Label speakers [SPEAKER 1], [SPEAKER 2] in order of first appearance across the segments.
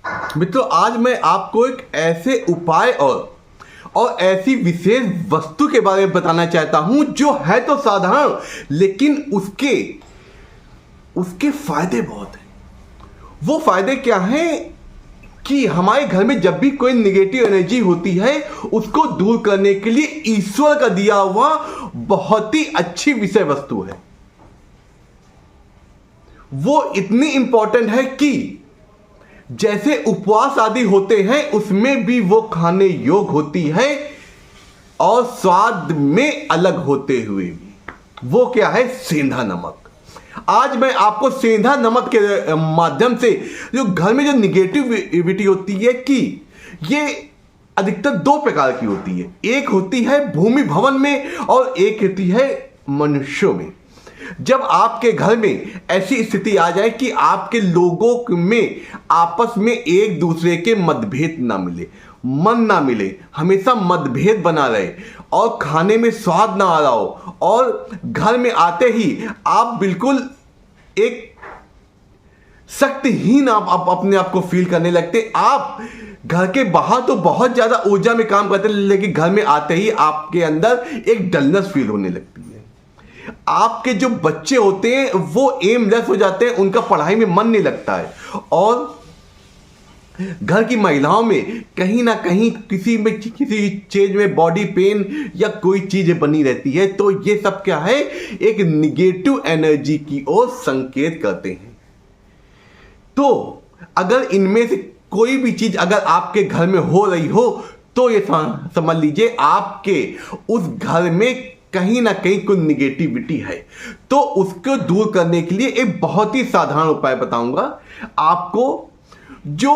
[SPEAKER 1] मित्रों, आज मैं आपको एक ऐसे उपाय और ऐसी विशेष वस्तु के बारे में बताना चाहता हूं जो है तो साधारण, लेकिन उसके फायदे बहुत हैं। वो फायदे क्या हैं कि हमारे घर में जब भी कोई निगेटिव एनर्जी होती है उसको दूर करने के लिए ईश्वर का दिया हुआ बहुत ही अच्छी विषय वस्तु है। वो इतनी इंपॉर्टेंट है कि जैसे उपवास आदि होते हैं उसमें भी वो खाने योग्य होती है और स्वाद में अलग होते हुए भी। वो क्या है? सेंधा नमक। आज मैं आपको सेंधा नमक के माध्यम से जो घर में जो निगेटिविटी होती है कि ये अधिकतर दो प्रकार की होती है। एक होती है भूमि भवन में और एक होती है मनुष्यों में। जब आपके घर में ऐसी स्थिति आ जाए कि आपके लोगों में आपस में एक दूसरे के मतभेद ना मिले, मन ना मिले, हमेशा मतभेद बना रहे और खाने में स्वाद ना आ रहा हो और घर में आते ही आप बिल्कुल एक शक्तिहीन आप अपने आप को फील करने लगते। आप घर के बाहर तो बहुत ज्यादा ऊर्जा में काम करते, लेकिन घर में आते ही आपके अंदर एक डलनेस फील होने लगती है। आपके जो बच्चे होते हैं वो एमलेस हो जाते हैं, उनका पढ़ाई में मन नहीं लगता है और घर की महिलाओं में कहीं ना कहीं किसी चीज में बॉडी पेन या कोई चीज बनी रहती है। तो ये सब क्या है? एक निगेटिव एनर्जी की ओर संकेत करते हैं। तो अगर इनमें से कोई भी चीज अगर आपके घर में हो रही हो तो ये समझ लीजिए आपके उस घर में कहीं ना कहीं कोई निगेटिविटी है। तो उसको दूर करने के लिए एक बहुत ही साधारण उपाय बताऊंगा आपको। जो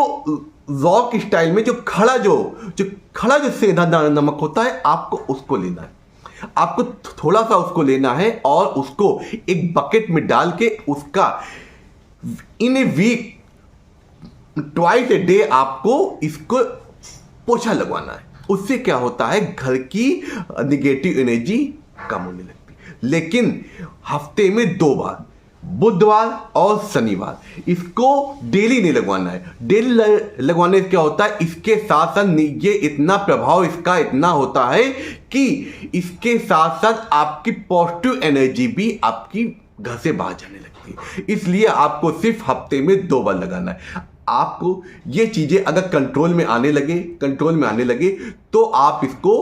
[SPEAKER 1] रॉक स्टाइल में जो खड़ा जो सेंधा नमक होता है, आपको उसको लेना है। आपको थोड़ा सा उसको लेना है और उसको एक बकेट में डाल के उसका इन a week twice a day आपको इसको पोछा लगवाना है। उससे क्या होता है? घर की निगेटिव एनर्जी कम होने लगती है। लेकिन हफ्ते में 2 बार, बुधवार और शनिवार, इसको डेली नहीं लगवाना है। डेली लगवाने से क्या होता है? इसके साथ साथ ये इतना प्रभाव इसका इतना होता है कि इसके साथ साथ आपकी पॉजिटिव एनर्जी भी आपकी घर से बाहर जाने लगती है। इसलिए आपको सिर्फ हफ्ते में 2 बार लगाना है। आपको ये चीजें अगर कंट्रोल में आने लगे तो आप इसको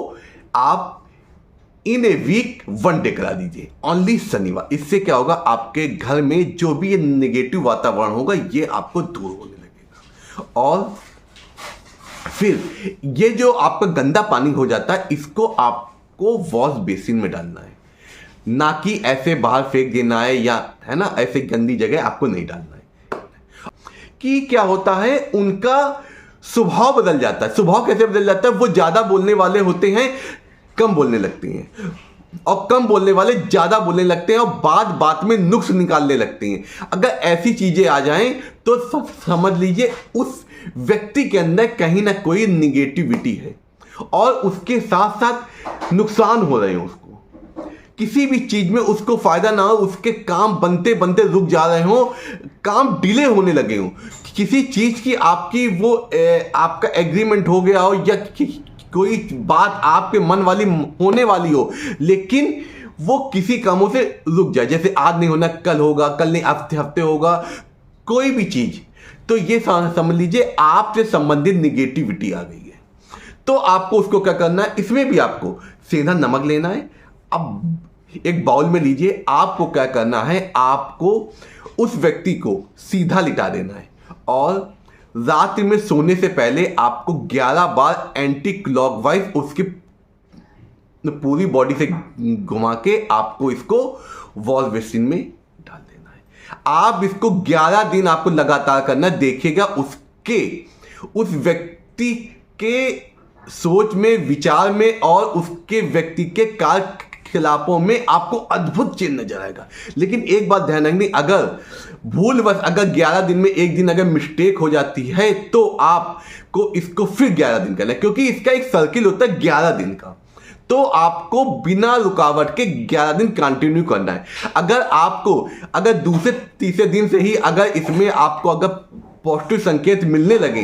[SPEAKER 1] इन ए वीक 1 डे करा दीजिए, ओनली शनिवार। इससे क्या होगा? आपके घर में जो भी ये निगेटिव वातावरण होगा ये आपको दूर होने लगेगा। और फिर ये जो आपका गंदा पानी हो जाता है इसको आपको वॉश बेसिन में डालना है, ना कि ऐसे बाहर फेंक देना है या है ना ऐसे गंदी जगह आपको नहीं डालना है। कि क्या होता है? उनका स्वभाव बदल जाता है। स्वभाव कैसे बदल जाता है? वो ज्यादा बोलने वाले होते हैं, कम बोलने लगते हैं, और कम बोलने वाले ज्यादा बोलने लगते हैं और बात बात में नुक्स निकालने लगते हैं। अगर ऐसी चीजें आ जाएं तो समझ लीजिए उस व्यक्ति के अंदर कहीं ना कोई निगेटिविटी है और उसके साथ साथ नुकसान हो रहे हैं। उसको किसी भी चीज में उसको फायदा ना हो, उसके काम बनते बनते रुक जा रहे हो, काम डिले होने लगे हो, किसी चीज की आपकी आपका एग्रीमेंट हो गया हो या कोई बात आपके मन वाली होने वाली हो, लेकिन वो किसी कामों से रुक जाए। जैसे आज नहीं होना, कल होगा, कल नहीं हफ्ते होगा, कोई भी चीज। तो ये समझ लीजिए आपसे संबंधित निगेटिविटी आ गई है। तो आपको उसको क्या करना है? इसमें भी आपको सेंधा नमक लेना है। अब एक बाउल में लीजिए। आपको क्या करना है? आपको उस व्यक्ति को सीधा लिटा देना है और रात में सोने से पहले आपको 11 बार एंटी क्लॉकवाइज उसकी पूरी बॉडी से घुमा के आपको इसको वॉश बेसिन में डाल देना है। आप इसको 11 दिन आपको लगातार करना। देखिएगा उस व्यक्ति के सोच में, विचार में और उसके व्यक्ति के कार्यकलापों में आपको अद्भुत चेंज नजर आएगा। लेकिन एक बात ध्यान रखनी, अगर भूलवश अगर 11 दिन में एक दिन अगर मिस्टेक हो जाती है तो आपको इसको फिर 11 दिन करना है, क्योंकि इसका एक सर्किल होता है 11 दिन का। तो आपको बिना रुकावट के 11 दिन कंटिन्यू करना है। अगर दूसरे तीसरे दिन से ही अगर इसमें आपको अगर पॉजिटिव संकेत मिलने लगे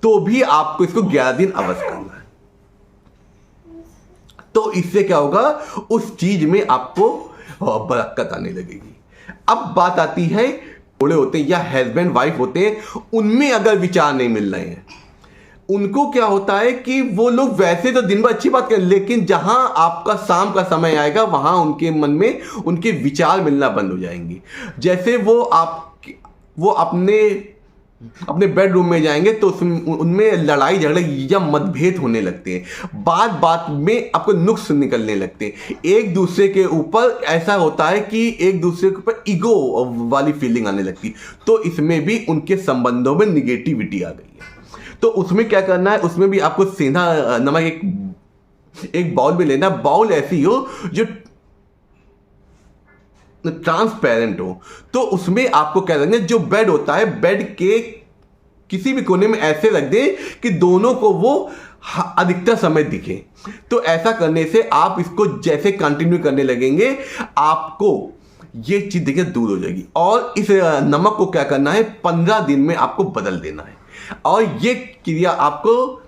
[SPEAKER 1] तो भी आपको इसको 11 दिन अवश्य करना है। तो इससे क्या होगा, उस चीज में आपको बरकत आने लगेगी। अब बात आती है, जोड़े होते हैं या हस्बैंड वाइफ होते हैं, उनमें अगर विचार नहीं मिल रहे हैं, उनको क्या होता है कि वो लोग वैसे तो दिन भर अच्छी बात करें, लेकिन जहां आपका शाम का समय आएगा वहां उनके मन में उनके विचार मिलना बंद हो जाएंगे। जैसे वो अपने बेडरूम में जाएंगे तो उनमें लड़ाई झगड़े या मतभेद होने लगते हैं, बात बात में आपको नुक्स निकलने लगते हैं, एक दूसरे के ऊपर ऐसा होता है कि एक दूसरे के ऊपर ईगो वाली फीलिंग आने लगती है। तो इसमें भी उनके संबंधों में निगेटिविटी आ गई है। तो उसमें क्या करना है, उसमें भी आपको सेंधा नमक एक बाउल में लेना। बाउल ऐसी हो जो ट्रांसपेरेंट हो। तो उसमें आपको क्या करना है, जो बेड होता है बेड के किसी भी कोने में ऐसे रख दें कि दोनों को वो अधिकतर समय दिखे। तो ऐसा करने से आप इसको जैसे कंटिन्यू करने लगेंगे, आपको ये चीज देखिए दूर हो जाएगी। और इस नमक को क्या करना है, 15 दिन में आपको बदल देना है। और ये क्रिया आपको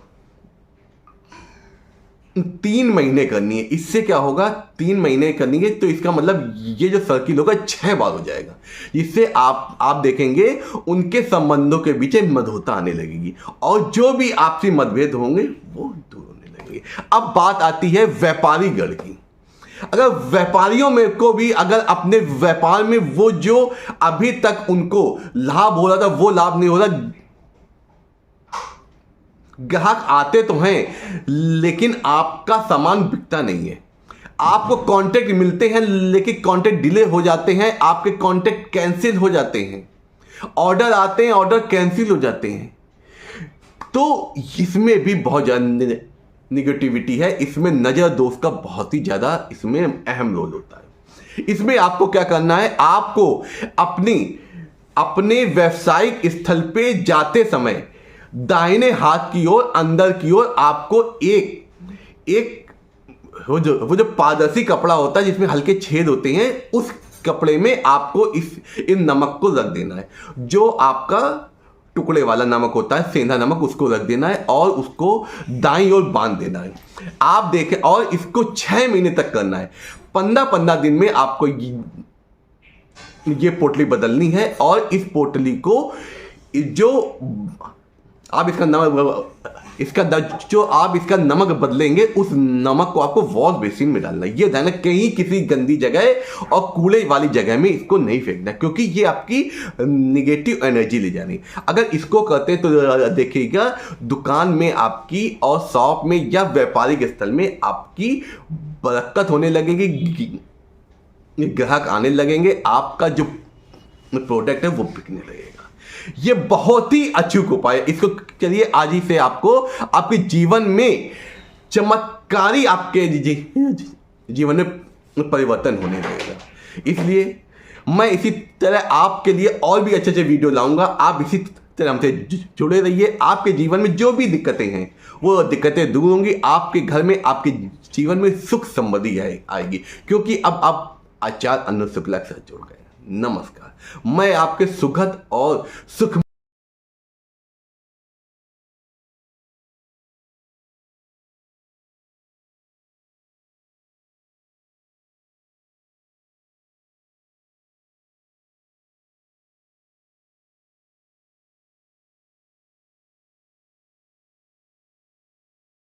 [SPEAKER 1] 3 महीने करनी है। इससे क्या होगा, 3 महीने करनी है तो इसका मतलब ये जो सर्किल होगा 6 बार हो जाएगा। इससे आप देखेंगे उनके संबंधों के बीच मधुरता आने लगेगी और जो भी आपसी मतभेद होंगे वो दूर होने लगेंगे। अब बात आती है व्यापारी गण की। अगर व्यापारियों में को भी अगर अपने व्यापार में वो जो अभी तक उनको लाभ हो रहा था वो लाभ नहीं हो रहा, ग्राहक आते तो हैं लेकिन आपका सामान बिकता नहीं है, आपको कॉन्ट्रैक्ट मिलते हैं लेकिन कॉन्ट्रैक्ट डिले हो जाते हैं, आपके कॉन्ट्रैक्ट कैंसिल हो जाते हैं, ऑर्डर आते हैं ऑर्डर कैंसिल हो जाते हैं। तो इसमें भी बहुत ज़्यादा निगेटिविटी है। इसमें नजर दोष का बहुत ही ज़्यादा इसमें अहम रोल होता है। इसमें आपको क्या करना है, आपको अपने व्यावसायिक स्थल पे जाते समय दाहिने हाथ की ओर अंदर की ओर आपको एक वो जो पारदर्शी कपड़ा होता है जिसमें हल्के छेद होते हैं, उस कपड़े में आपको इन नमक को रख देना है। जो आपका टुकड़े वाला नमक होता है, सेंधा नमक, उसको रख देना है और उसको दाईं ओर बांध देना है। आप देखें, और इसको 6 महीने तक करना है। 15-15 दिन में आपको ये पोटली बदलनी है। और इस पोटली को जो आप इसका नमक बदलेंगे, उस नमक को आपको वॉश बेसिन में डालना है। ये ध्यान है, कहीं किसी गंदी जगह और कूड़े वाली जगह में इसको नहीं फेंकना, क्योंकि ये आपकी निगेटिव एनर्जी ले जानी। अगर इसको करते तो देखिएगा दुकान में आपकी और शॉप में या व्यापारिक स्थल में आपकी बरकत होने लगेगी, ग्राहक आने लगेंगे, आपका जो प्रोडक्ट है वो बिकने लगेगा। ये बहुत ही अचूक उपाय है। इसको चलिए आज ही से आपको आपके जीवन में चमत्कारी आपके जीवन में परिवर्तन होने लगेगा। इसलिए मैं इसी तरह आपके लिए और भी अच्छे वीडियो लाऊंगा। आप इसी तरह हमसे जुड़े रहिए। आपके जीवन में जो भी दिक्कतें हैं वो दिक्कतें दूर होंगी। आपके घर में, आपके जीवन में सुख समृद्धि आएगी, क्योंकि अब आप आचार्य अनु शुक्ला से जुड़ गए। नमस्कार। मैं आपके सुखद और सुख